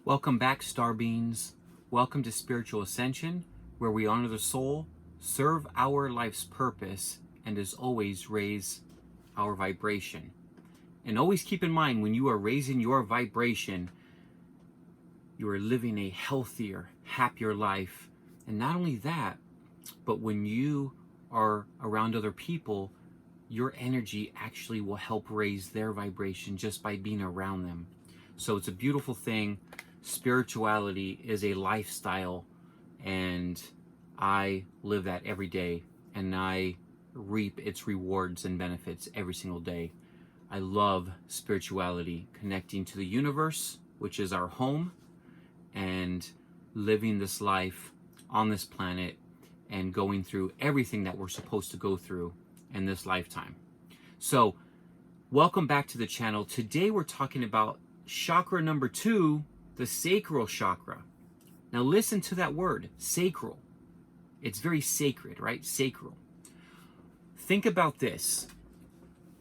Welcome back, Star Beings. Welcome to Spiritual Ascension, where we honor the soul, serve our life's purpose, and as always, raise our vibration. And always keep in mind, when you are raising your vibration, you are living a healthier, happier life. And not only that, but when you are around other people, your energy actually will help raise their vibration just by being around them. So it's a beautiful thing. Spirituality is a lifestyle, and I live that every day, and I reap its rewards and benefits every single day. I love spirituality, connecting to the universe, which is our home, and living this life on this planet and going through everything that we're supposed to go through in this lifetime. So welcome back to the channel. Today we're talking about chakra number 2, the sacral chakra. Now listen to that word, sacral. It's very sacred, right? Sacral. Think about this,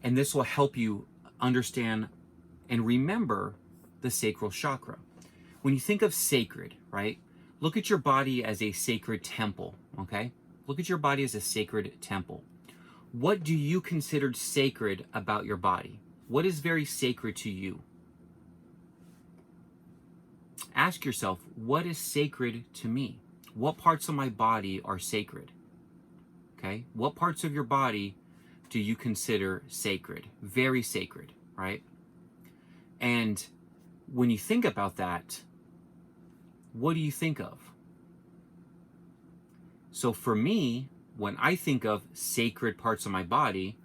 and this will help you understand and remember the sacral chakra. When you think of sacred, right? Look at your body as a sacred temple, okay? Look at your body as a sacred temple. What do you consider sacred about your body? What is very sacred to you? Ask yourself, what is sacred to me? What parts of my body are sacred? Okay? What parts of your body do you consider sacred? Very sacred, right? And when you think about that, what do you think of? So for me, when I think of sacred parts of my body,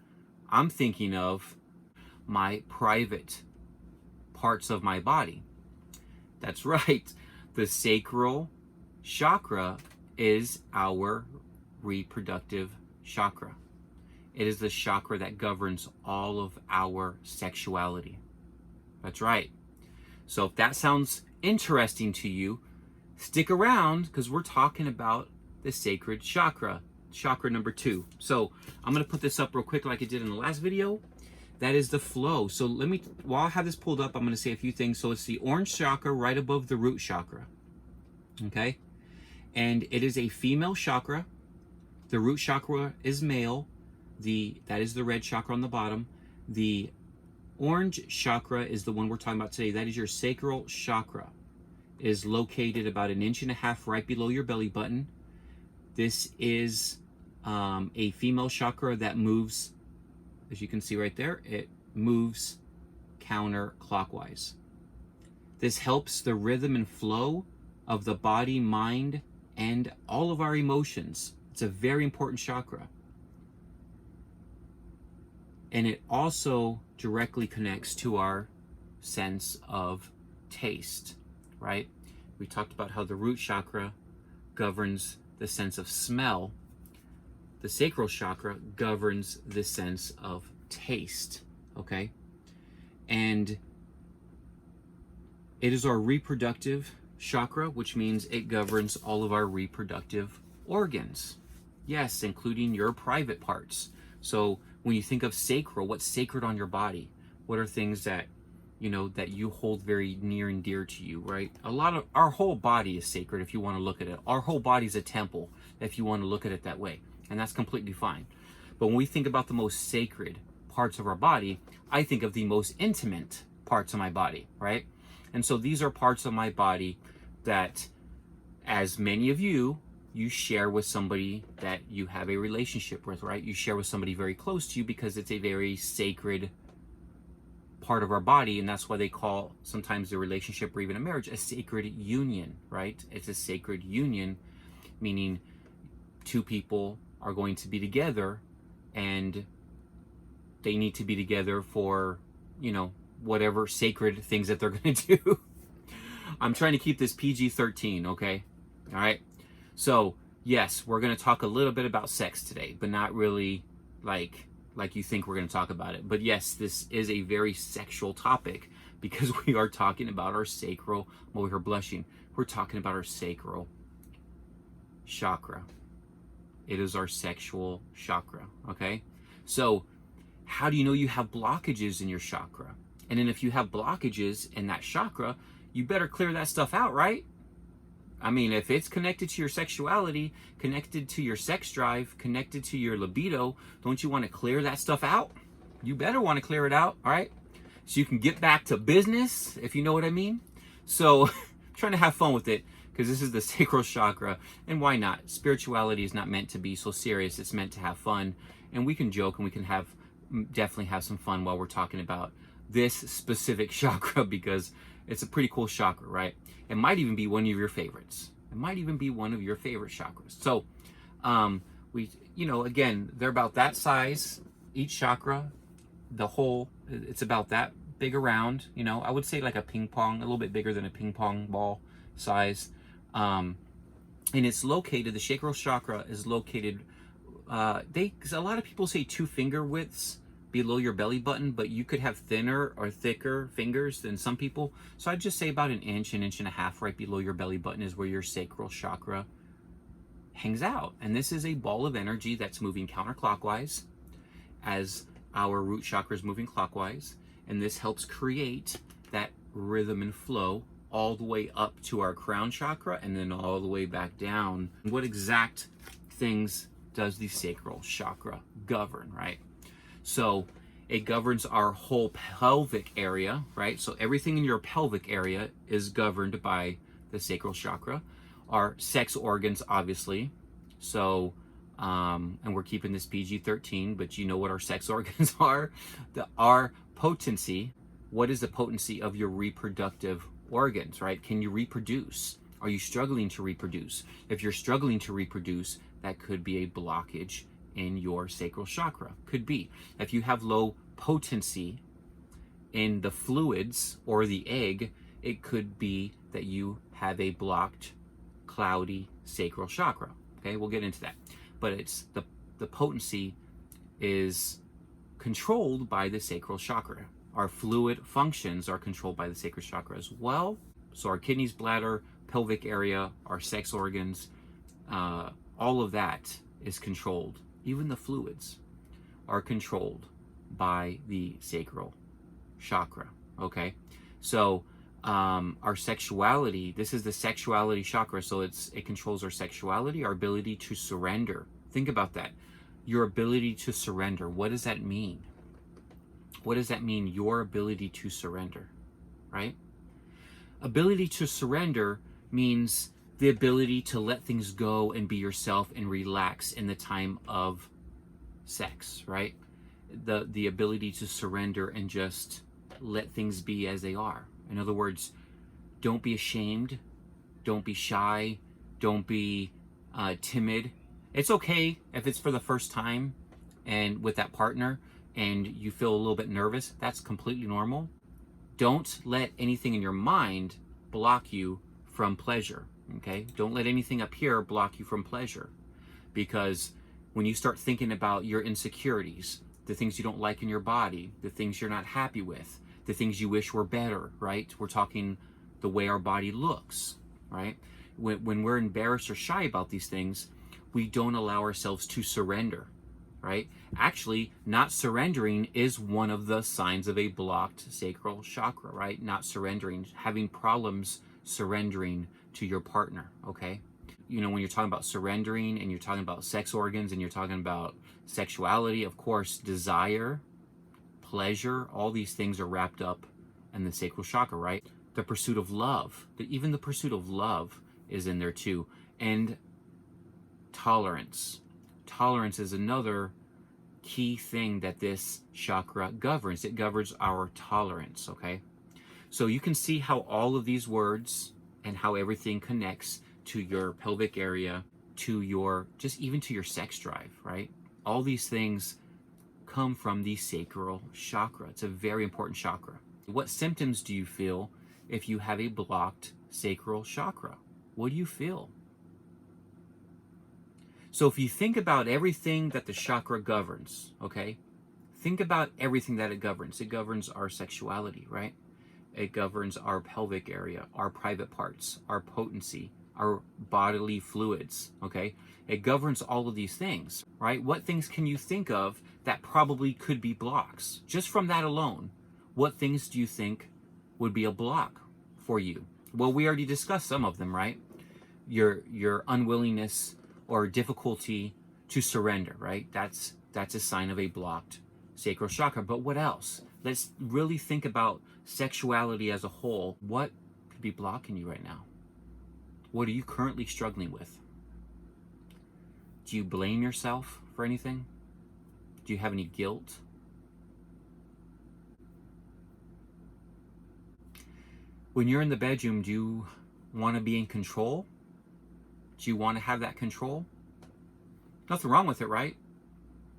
I'm thinking of my private parts of my body. That's right. The sacral chakra is our reproductive chakra. It is the chakra that governs all of our sexuality. That's right. So if that sounds interesting to you, stick around, because we're talking about the sacred chakra, chakra number 2. So I'm going to put this up real quick like I did in the last video. That is the flow. So let me, while I have this pulled up, I'm going to say a few things. So it's the orange chakra right above the root chakra. Okay? And it is a female chakra. The root chakra is male. That is the red chakra on the bottom. The orange chakra is the one we're talking about today. That is your sacral chakra. It is located about 1.5 inches right below your belly button. This is a female chakra that moves, as you can see right there, it moves counterclockwise. This helps the rhythm and flow of the body, mind, and all of our emotions. It's a very important chakra. And it also directly connects to our sense of taste, right? We talked about how the root chakra governs the sense of smell. The sacral chakra governs the sense of taste, okay? And it is our reproductive chakra, which means it governs all of our reproductive organs. Yes, including your private parts. So when you think of sacral, what's sacred on your body? What are things that, you know, that you hold very near and dear to you, right? A lot of our whole body is sacred if you want to look at it. Our whole body is a temple if you want to look at it that way. And that's completely fine. But when we think about the most sacred parts of our body, I think of the most intimate parts of my body, right? And so these are parts of my body that, as many of you share with somebody that you have a relationship with, right? You share with somebody very close to you because it's a very sacred part of our body, and that's why they call sometimes the relationship or even a marriage a sacred union, right? It's a sacred union, meaning two people are going to be together, and they need to be together for, you know, whatever sacred things that they're going to do. I'm trying to keep this PG-13, okay? All right? So, yes, we're going to talk a little bit about sex today, but not really like you think we're going to talk about it. But yes, this is a very sexual topic because we are talking about our sacral, I'm over here blushing, we're talking about our sacral chakra. It is our sexual chakra, okay? So how do you know you have blockages in your chakra? And then if you have blockages in that chakra, you better clear that stuff out, right? I mean, if it's connected to your sexuality, connected to your sex drive, connected to your libido, don't you want to clear that stuff out? You better want to clear it out, all right? So you can get back to business, if you know what I mean. So trying to have fun with it, because this is the sacral chakra, and why not? Spirituality is not meant to be so serious. It's meant to have fun, and we can joke and we can definitely have some fun while we're talking about this specific chakra, because it's a pretty cool chakra, right? It might even be one of your favorites. It might even be one of your favorite chakras. So again, they're about that size, each chakra. The whole, it's about that big around, I would say like a ping pong, a little bit bigger than a ping pong ball size. And it's located, the sacral chakra is located, because a lot of people say 2 finger widths below your belly button, but you could have thinner or thicker fingers than some people. So I'd just say about an inch and a half right below your belly button is where your sacral chakra hangs out. And this is a ball of energy that's moving counterclockwise as our root chakra is moving clockwise. And this helps create that rhythm and flow all the way up to our crown chakra and then all the way back down. What exact things does the sacral chakra govern, right? So it governs our whole pelvic area, right? So everything in your pelvic area is governed by the sacral chakra. Our sex organs, obviously. So, and we're keeping this PG-13, but you know what our sex organs are. Our potency, what is the potency of your reproductive organs, right? Can you reproduce? Are you struggling to reproduce? If you're struggling to reproduce, that could be a blockage in your sacral chakra. Could be. If you have low potency in the fluids or the egg, it could be that you have a blocked, cloudy sacral chakra. Okay, we'll get into that. But it's the potency is controlled by the sacral chakra. Our fluid functions are controlled by the sacral chakra as well. So our kidneys, bladder, pelvic area, our sex organs, all of that is controlled. Even the fluids are controlled by the sacral chakra, okay? So our sexuality, this is the sexuality chakra, so it controls our sexuality, our ability to surrender. Think about that. Your ability to surrender. What does that mean? What does that mean, your ability to surrender, right? Ability to surrender means the ability to let things go and be yourself and relax in the time of sex, right? The ability to surrender and just let things be as they are. In other words, don't be ashamed, don't be shy, don't be timid. It's okay if it's for the first time and with that partner and you feel a little bit nervous. That's completely normal. Don't let anything in your mind block you from pleasure. Okay, don't let anything up here block you from pleasure, because when you start thinking about your insecurities, the things you don't like in your body, the things you're not happy with, the things you wish were better, right? We're talking the way our body looks, right? When we're embarrassed or shy about these things, we don't allow ourselves to surrender, right? Actually, not surrendering is one of the signs of a blocked sacral chakra, right? Not surrendering, having problems surrendering to your partner, okay? When you're talking about surrendering and you're talking about sex organs and you're talking about sexuality, of course, desire, pleasure, all these things are wrapped up in the sacral chakra, right? The pursuit of love, even the pursuit of love is in there too. And tolerance. Tolerance is another key thing that this chakra governs. It governs our tolerance, okay? So you can see how all of these words and how everything connects to your pelvic area, to your, just even to your sex drive, right? All these things come from the sacral chakra. It's a very important chakra. What symptoms do you feel if you have a blocked sacral chakra? What do you feel? So if you think about everything that the chakra governs, okay? Think about everything that it governs. It governs our sexuality, right? It governs our pelvic area, our private parts, our potency, our bodily fluids, okay? It governs all of these things, right? What things can you think of that probably could be blocks? Just from that alone, what things do you think would be a block for you? Well, we already discussed some of them, right? Your unwillingness or difficulty to surrender, right? That's a sign of a blocked sacral chakra. But what else? Let's really think about sexuality as a whole. What could be blocking you right now? What are you currently struggling with? Do you blame yourself for anything? Do you have any guilt? When you're in the bedroom, do you want to be in control? Do you want to have that control? Nothing wrong with it, right?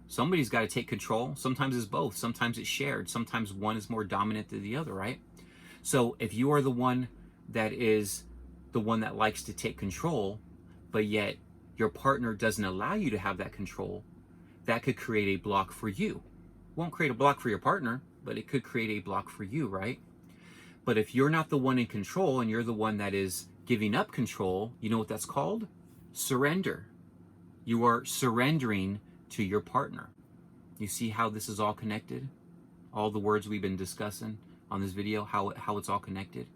Somebody's got to take control. Sometimes it's both. Sometimes it's shared. Sometimes one is more dominant than the other, right? So if you are the one that likes to take control, but yet your partner doesn't allow you to have that control, that could create a block for you. Won't create a block for your partner, but it could create a block for you, right? But if you're not the one in control and you're the one that is giving up control, you know what that's called? Surrender. You are surrendering to your partner. You see how this is all connected? All the words we've been discussing on this video, how it's all connected.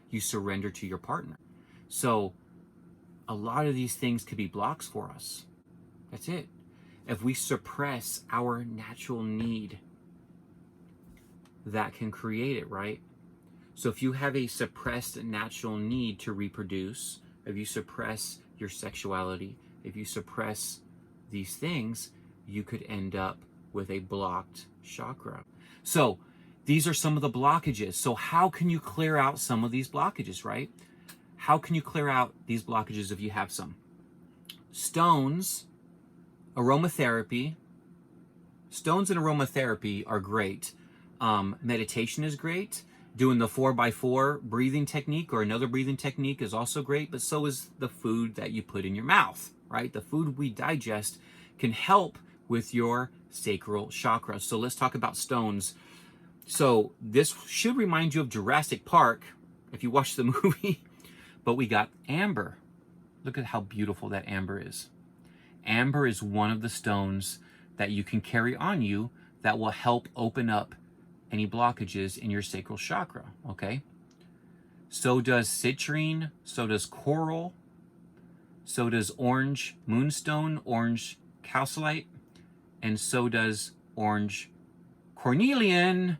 You surrender to your partner. So a lot of these things could be blocks for us. That's it. If we suppress our natural need, that can create it, right? So if you have a suppressed natural need to reproduce, if you suppress your sexuality, if you suppress these things, you could end up with a blocked chakra. So these are some of the blockages. So how can you clear out some of these blockages, right? How can you clear out these blockages if you have some? Stones, aromatherapy. Stones and aromatherapy are great. Meditation is great. Doing the 4x4 breathing technique or another breathing technique is also great, but so is the food that you put in your mouth, right? The food we digest can help with your sacral chakra. So let's talk about stones. So this should remind you of Jurassic Park if you watch the movie, but we got amber. Look at how beautiful that amber is. Amber is one of the stones that you can carry on you that will help open up any blockages in your sacral chakra, okay? So does citrine, so does coral, so does orange moonstone, orange calcite, and so does orange cornelian,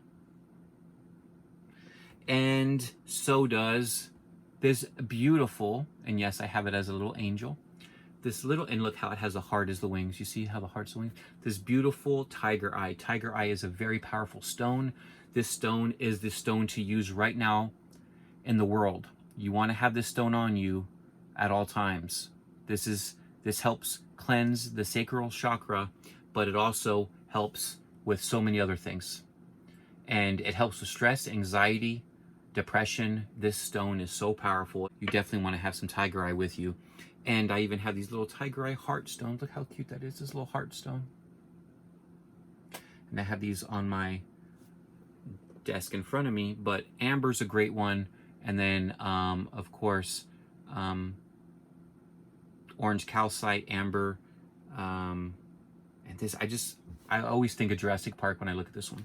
and so does this beautiful, and yes, I have it as a little angel, this little, and look how it has a heart as the wings. You see how the heart's the wings? This beautiful tiger eye. Tiger eye is a very powerful stone. This stone is the stone to use right now in the world. You want to have this stone on you at all times. This helps cleanse the sacral chakra, but it also helps with so many other things. And it helps with stress, anxiety, depression. This stone is so powerful. You definitely want to have some tiger eye with you. And I even have these little tiger eye heart stones. Look how cute that is, this little heart stone. And I have these on my desk in front of me, but amber's a great one. And then, of course, orange calcite, amber. And this, I always think of Jurassic Park when I look at this one.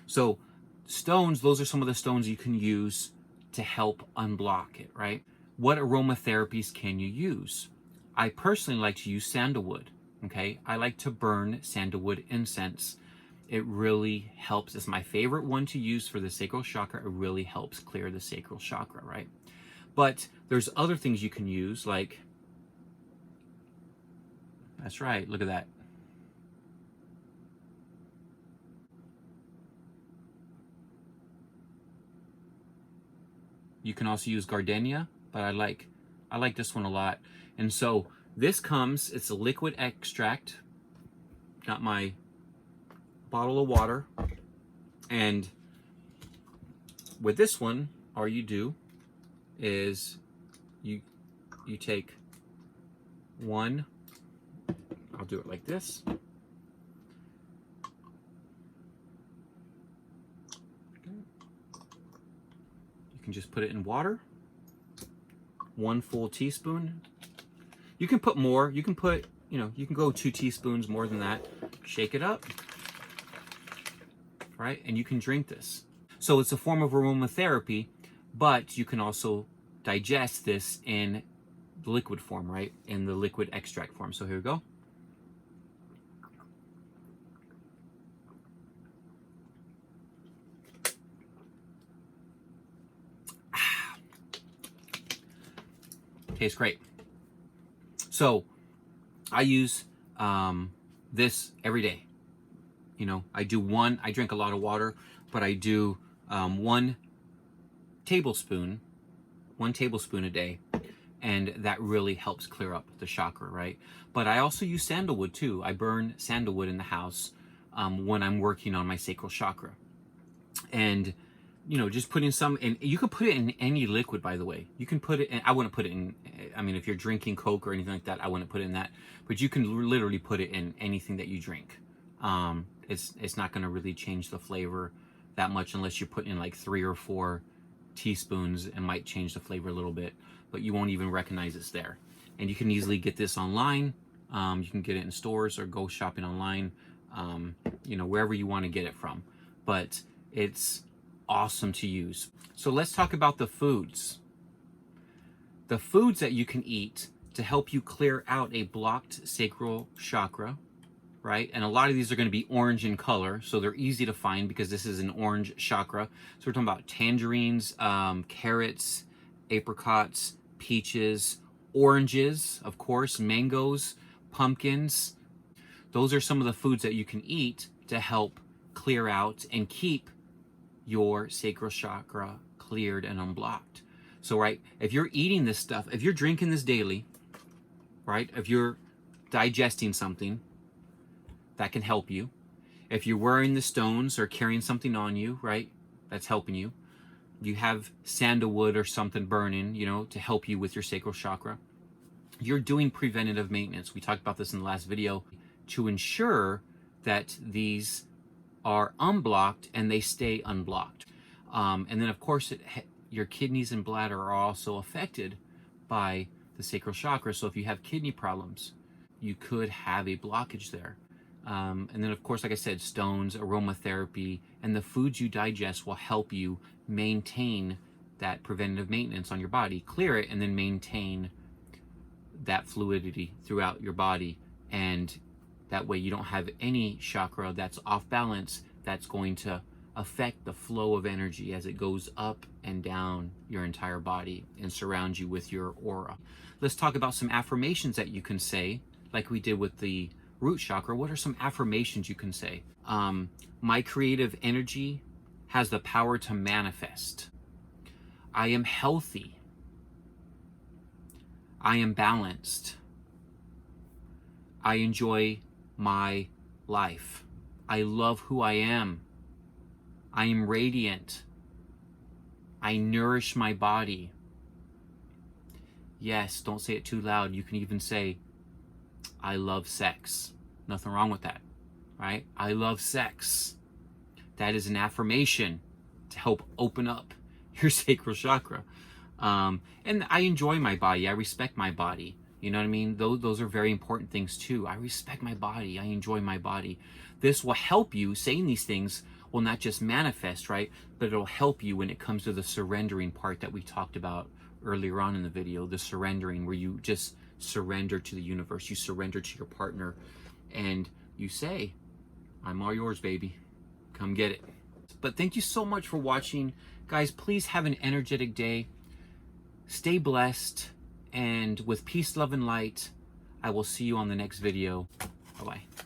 So stones, those are some of the stones you can use to help unblock it, right? What aromatherapies can you use? I personally like to use sandalwood, okay? I like to burn sandalwood incense. It really helps. It's my favorite one to use for the sacral chakra. It really helps clear the sacral chakra, right? But there's other things you can use, like, that's right, look at that. You can also use gardenia, but I like this one a lot. And so this comes, it's a liquid extract. Got my bottle of water. And with this one, all you do is you take one, I'll do it like this. You can just put it in water. 1 full teaspoon. You can put more. You can put, you can go 2 teaspoons more than that. Shake it up. Right? And you can drink this. So it's a form of aromatherapy, but you can also digest this in liquid form, right? In the liquid extract form. So here we go. Tastes great. So I use this every day. You know, I drink a lot of water, but I do 1 tablespoon a day, and that really helps clear up the chakra, right? But I also use sandalwood too. I burn sandalwood in the house when I'm working on my sacral chakra. And you know, just putting some in. You can put it in any liquid, by the way. You can put it in, I wouldn't put it in, I mean, if you're drinking Coke or anything like that, I wouldn't put it in that. But you can literally put it in anything that you drink. It's not going to really change the flavor that much unless you put in like 3 or 4 teaspoons. It might change the flavor a little bit, but you won't even recognize it's there. And you can easily get this online. You can get it in stores or go shopping online, you know, wherever you want to get it from. But it's awesome to use. So let's talk about the foods. The foods that you can eat to help you clear out a blocked sacral chakra, right? And a lot of these are going to be orange in color, so they're easy to find because this is an orange chakra. So we're talking about tangerines, carrots, apricots, peaches, oranges, of course, mangoes, pumpkins. Those are some of the foods that you can eat to help clear out and keep your sacral chakra cleared and unblocked. So, right, if you're eating this stuff, if you're drinking this daily, right, if you're digesting something, that can help you. If you're wearing the stones or carrying something on you, right, that's helping you. You have sandalwood or something burning, you know, to help you with your sacral chakra. You're doing preventative maintenance. We talked about this in the last video to ensure that these are unblocked and they stay unblocked. And then of course your kidneys and bladder are also affected by the sacral chakra. So if you have kidney problems, you could have a blockage there. And then of course, like I said, stones, aromatherapy, and the foods you digest will help you maintain that preventative maintenance on your body, clear it, and then maintain that fluidity throughout your body. And that way you don't have any chakra that's off balance that's going to affect the flow of energy as it goes up and down your entire body and surround you with your aura. Let's talk about some affirmations that you can say, like we did with the root chakra. What are some affirmations you can say? My creative energy has the power to manifest. I am healthy. I am balanced. I enjoy my life. I love who I am. I am radiant. I nourish my body. Yes, don't say it too loud. You can even say, I love sex. Nothing wrong with that, right? I love sex. That is an affirmation to help open up your sacral chakra. And I enjoy my body. I respect my body. You know what I mean? Those are very important things too. I respect my body. I enjoy my body. This will help you. Saying these things will not just manifest, right? But it'll help you when it comes to the surrendering part that we talked about earlier on in the video. The surrendering, where you just surrender to the universe. You surrender to your partner. And you say, I'm all yours, baby. Come get it. But thank you so much for watching. Guys, please have an energetic day. Stay blessed. And with peace, love, and light, I will see you on the next video. Bye-bye.